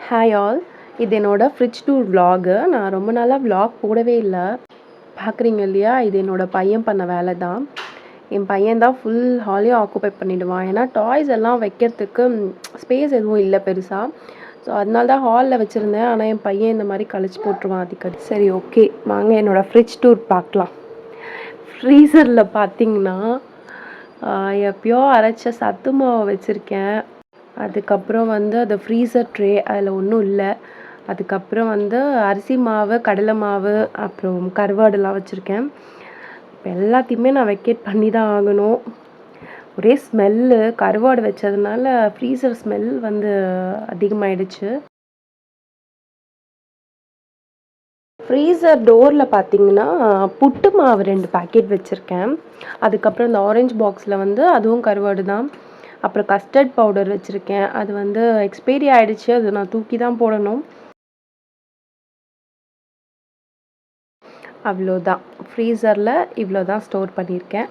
Hi all, இது என்னோட fridge tour vlog. நான் ரொம்ப நாளாக விலாக் போடவே இல்லை. பார்க்குறீங்க இல்லையா, இது என்னோடய பையன் பண்ண வேலை தான். என் பையன் தான் ஃபுல் ஹாலையும் ஆக்குபை பண்ணிவிடுவான். ஏன்னா டாய்ஸ் எல்லாம் வைக்கிறதுக்கு ஸ்பேஸ் எதுவும் இல்லை பெருசாக. ஸோ அதனால தான் ஹாலில் வச்சுருந்தேன். ஆனால் என் பையன் இந்த மாதிரி கழிச்சு போட்டுருவான் அடிக்கடி. சரி, ஓகே, வாங்க என்னோடய ஃப்ரிட்ஜ் டூர் பார்க்கலாம். ஃப்ரீசரில் பார்த்தீங்கன்னா எப்பயோ அரைச்ச சத்து மாவை வச்சுருக்கேன். அதுக்கப்புறம் அது ஃப்ரீசர் ட்ரே, அதில் ஒன்றும் இல்லை. அதுக்கப்புறம் அரிசி மாவு, கடலை மாவு, அப்புறம் கருவாடுலாம் வச்சுருக்கேன். இப்போ எல்லாத்தையுமே நான் வெக்கேட் பண்ணி தான் ஆகணும். ஒரே ஸ்மெல்லு, கருவாடு வச்சதுனால ஃப்ரீசர் ஸ்மெல் அதிகமாகிடுச்சு. ஃப்ரீசர் டோரில் பார்த்தீங்கன்னா புட்டு மாவு 2 பேக்கெட் வச்சுருக்கேன். அதுக்கப்புறம் இந்த ஆரஞ்சு பாக்ஸில் அதுவும் கருவாடு தான். அப்புறம் கஸ்டர்ட் பவுடர் வச்சுருக்கேன். அது எக்ஸ்பைரி ஆகிடுச்சு. அது நான் தூக்கி தான் போடணும். அவ்வளோதான், ஃப்ரீசரில் இவ்வளோ தான் ஸ்டோர் பண்ணியிருக்கேன்.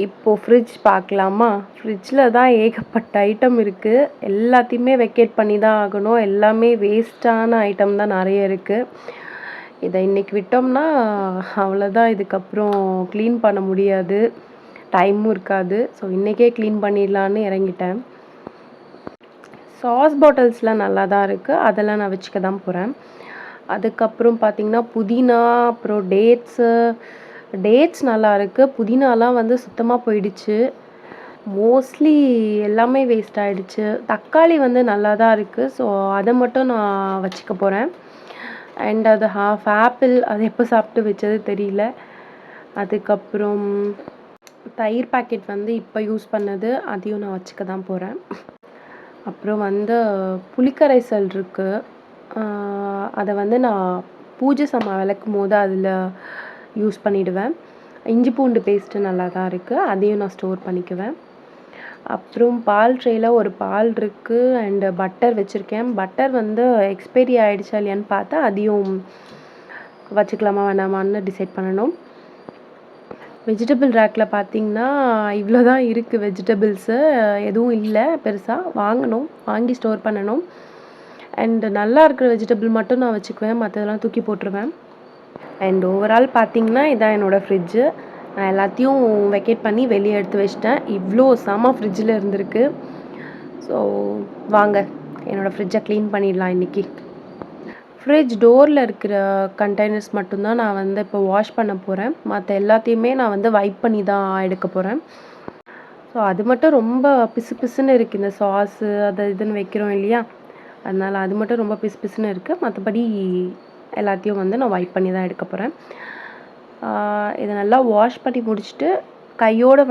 இப்போது ஃப்ரிட்ஜ் பார்க்கலாமா? ஃப்ரிட்ஜில் தான் ஏகப்பட்ட ஐட்டம் இருக்குது. எல்லாத்தையுமே வெக்கேட் பண்ணி தான் ஆகணும். எல்லாமே வேஸ்ட்டான ஐட்டம் தான் நிறைய இருக்குது. இதை இன்றைக்கி விட்டோம்னா அவ்வளோதான். இதுக்கப்புறம் க்ளீன் பண்ண முடியாது, டைமும் இருக்காது. ஸோ இன்றைக்கே க்ளீன் பண்ணிடலான்னு இறங்கிட்டேன். சாஸ் பாட்டில்ஸ்லாம் நல்லா தான் இருக்குது. அதெல்லாம் நான் வச்சுக்க தான் போகிறேன். அதுக்கப்புறம் பார்த்திங்கன்னா புதினா, அப்புறம் டேட்ஸ் நல்லா இருக்குது. புதினாலாம் சுத்தமாக போயிடுச்சு. மோஸ்ட்லி எல்லாமே வேஸ்ட் ஆகிடுச்சு. தக்காளி நல்லா தான் இருக்குது. ஸோ அதை மட்டும் நான் வச்சுக்க போகிறேன். அண்ட் அது ஹாஃப் ஆப்பிள், அது எப்போ சாப்பிட்டு வச்சது தெரியல. அதுக்கப்புறம் தயிர் பாக்கெட் இப்போ யூஸ் பண்ணது, அதையும் நான் வச்சுக்க தான் போகிறேன். அப்புறம் புளிக்கரைசல் இருக்குது. அதை நான் பூஜை சாமான் விளக்கும் போது அதில் யூஸ் பண்ணிவிடுவேன். இஞ்சி பூண்டு பேஸ்ட்டு நல்லா தான் இருக்குது. அதையும் நான் ஸ்டோர் பண்ணிக்குவேன். அப்புறம் பால் ட்ரேயில் ஒரு பால் இருக்குது. அண்டு பட்டர் வச்சுருக்கேன். பட்டர் எக்ஸ்பைரி ஆகிடுச்சா இல்லையான்னு பார்த்தா அதையும் வச்சுக்கலாமா வேணாமான்னு டிசைட் பண்ணணும். வெஜிடபிள் ரேக்கில் பார்த்திங்கன்னா இவ்வளோ தான் இருக்குது. வெஜிடபிள்ஸு எதுவும் இல்லை பெருசாக. வாங்கி ஸ்டோர் பண்ணணும். அண்டு நல்லா இருக்கிற வெஜிடபிள் மட்டும் நான் வச்சுக்குவேன். மற்றதெல்லாம் தூக்கி போட்டுருவேன். அண்ட் ஓவரால் பார்த்திங்கன்னா இதான் என்னோடய ஃப்ரிட்ஜு. நான் எல்லாத்தையும் வெக்கேட் பண்ணி வெளியே எடுத்து வச்சிட்டேன். இவ்வளோ சாமான் ஃப்ரிட்ஜில் இருந்திருக்கு. ஸோ வாங்க என்னோடய ஃப்ரிட்ஜை க்ளீன் பண்ணிடலாம் இன்றைக்கி. ஃப்ரிட்ஜ் டோரில் இருக்கிற கண்டெய்னர்ஸ் மட்டும்தான் நான் இப்போ வாஷ் பண்ண போகிறேன். மற்ற எல்லாத்தையுமே நான் வைப் பண்ணி தான் எடுக்க போகிறேன். ஸோ அது மட்டும் ரொம்ப பிசு பிசுன்னு இருக்குது. இந்த சாஸு அதை இதுன்னு வைக்கிறோம் இல்லையா, அதனால் அது மட்டும் ரொம்ப பிசு பிசுன்னு இருக்குது. மற்றபடி எல்லாத்தையும் நான் வைப் பண்ணி தான் எடுக்க போகிறேன். இதை நல்லா வாஷ் பண்ணி முடிச்சுட்டு கையோடு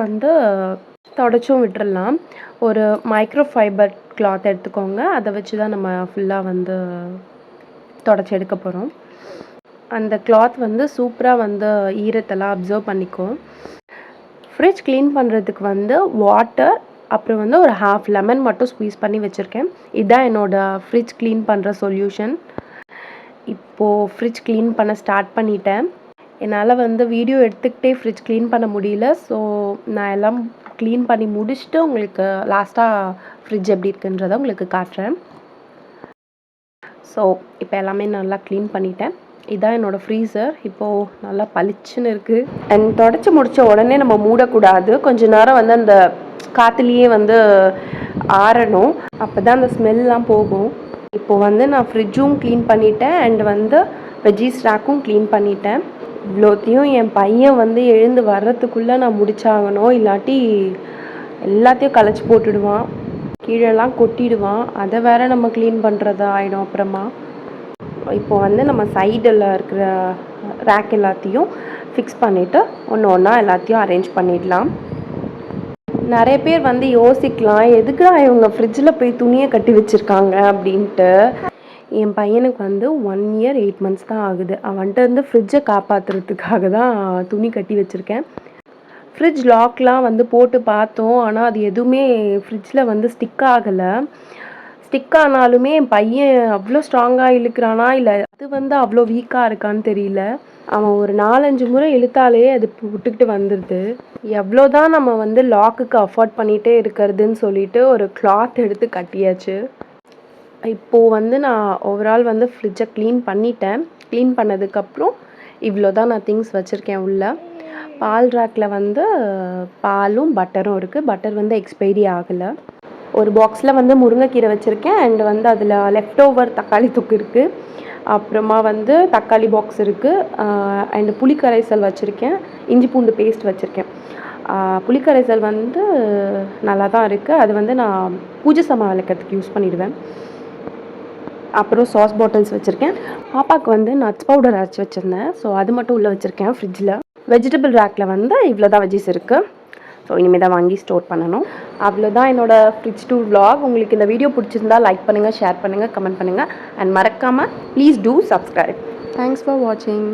தொடச்சும் விட்டுறலாம். ஒரு மைக்ரோ ஃபைபர் கிளாத் எடுத்துக்கோங்க. அதை வச்சு தான் நம்ம ஃபுல்லாக தொடச்சி எடுக்க போகிறோம். அந்த கிளாத் சூப்பராக ஈரத்தெல்லாம் அப்சர்வ் பண்ணிக்கும். ஃப்ரிட்ஜ் க்ளீன் பண்ணுறதுக்கு வாட்டர், அப்புறம் ஒரு ஹாஃப் லெமன் மட்டும் ஸ்குவீஸ் பண்ணி வச்சுருக்கேன். இதுதான் என்னோடய ஃப்ரிட்ஜ் க்ளீன் பண்ணுற சொல்யூஷன். இப்போது ஃப்ரிட்ஜ் க்ளீன் பண்ண ஸ்டார்ட் பண்ணிட்டேன். என்னால் வீடியோ எடுத்துக்கிட்டே ஃப்ரிட்ஜ் க்ளீன் பண்ண முடியல. ஸோ நான் எல்லாம் க்ளீன் பண்ணி முடிச்சுட்டு உங்களுக்கு லாஸ்ட்டாக ஃப்ரிட்ஜ் எப்படி இருக்குன்றதை உங்களுக்கு காட்டுறேன். ஸோ இப்போ எல்லாமே நல்லா க்ளீன் பண்ணிட்டேன். இதுதான் என்னோடய ஃப்ரீசர். இப்போது நல்லா பளிச்சுன்னு இருக்குது. அண்ட் தொடச்சி முடித்த உடனே நம்ம மூடக்கூடாது. கொஞ்ச நேரம் அந்த காற்றுலேயே ஆறணும். அப்போ தான் அந்த ஸ்மெல்லாம் போகும். இப்போது நான் ஃப்ரிட்ஜும் க்ளீன் பண்ணிட்டேன். அண்ட் வெஜ்ஜீஸ் ரேக்கும் க்ளீன் பண்ணிட்டேன். இவ்வளோத்தையும் என் பையன் எழுந்து வர்றதுக்குள்ளே நான் முடிச்சாகணும். இல்லாட்டி எல்லாத்தையும் களைச்சி போட்டுடுவான், கீழெல்லாம் கொட்டிடுவான். அதை வேற நம்ம க்ளீன் பண்ணுறதா ஆகிடும் அப்புறமா. இப்போது நம்ம சைடில் இருக்கிற ரேக் எல்லாத்தையும் ஃபிக்ஸ் பண்ணிவிட்டு ஒன்று ஒன்றா எல்லாத்தையும் அரேஞ்ச் பண்ணிடலாம். நிறைய பேர் யோசிக்கலாம், எதுக்குடா இவங்க ஃப்ரிட்ஜில் போய் துணியை கட்டி வச்சுருக்காங்க அப்படின்ட்டு. என் பையனுக்கு 1 year 8 months தான் ஆகுது. அவன்கிட்ட ஃப்ரிட்ஜை காப்பாற்றுறதுக்காக தான் துணி கட்டி வச்சுருக்கேன். ஃப்ரிட்ஜ் லாக்லாம் போட்டு பார்த்தோம். ஆனால் அது எதுவுமே ஃப்ரிட்ஜில் ஸ்டிக் ஆகலை. ஸ்டிக் ஆனாலுமே என் பையன் அவ்வளோ ஸ்ட்ராங்காக இழுக்கிறானா இல்லை அது அவ்வளோ வீக்காக இருக்கான்னு தெரியல. அவன் ஒரு 4-5 முறை இழுத்தாலே அது விட்டுக்கிட்டு வந்துடுது. எவ்வளோ தான் நம்ம லாக்குக்கு அஃபோர்ட் பண்ணிகிட்டே இருக்கிறதுன்னு சொல்லிட்டு ஒரு கிளாத் எடுத்து கட்டியாச்சு. இப்போது வந்து நான் ஓவரால் வந்து ஃப்ரிட்ஜை க்ளீன் பண்ணிட்டேன். க்ளீன் பண்ணதுக்கப்புறம் இவ்வளோ தான் நான் திங்ஸ் வச்சுருக்கேன் உள்ள. பால் ரேக்கில் வந்து பாலும் பட்டரும் இருக்குது. பட்டர் வந்து எக்ஸ்பைரி ஆகலை. ஒரு பாக்ஸில் வந்து முருங்கைக்கீரை வச்சுருக்கேன். அண்ட் வந்து அதில் லெஃப்ட் ஓவர் தக்காளி தொக்கு இருக்குது. அப்புறமா வந்து தக்காளி பாக்ஸ் இருக்குது. அண்டு புளிக்கரைசல் வச்சுருக்கேன். இஞ்சி பூண்டு பேஸ்ட் வச்சுருக்கேன். புளிக்கரைசல் வந்து நல்லா தான் இருக்குது. அது வந்து நான் பூஜை சாமான் விளக்கிறதுக்கு யூஸ் பண்ணிவிடுவேன். அப்புறம் சாஸ் பாட்டில்ஸ் வச்சுருக்கேன். பாப்பாவுக்கு வந்து நட்ஸ் பவுடர் அரைச்சி வச்சுருந்தேன். ஸோ அது மட்டும் உள்ளே வச்சுருக்கேன் ஃப்ரிட்ஜில். வெஜிடபிள் ரேக்கில் வந்து இவ்வளோ தான் வெஜ்ஜிஸ் இருக்குது. ஸோ இனிமேல் தான் வாங்கி ஸ்டோர் பண்ணணும். அவ்வளோதான் என்னோடய ஃப்ரிட்ஜ் டூர் vlog. உங்களுக்கு இந்த வீடியோ பிடிச்சிருந்தா லைக் பண்ணுங்கள், ஷேர் பண்ணுங்கள், கமெண்ட் பண்ணுங்கள். அண்ட் மறக்காமல் please do subscribe. Thanks for வாட்சிங்.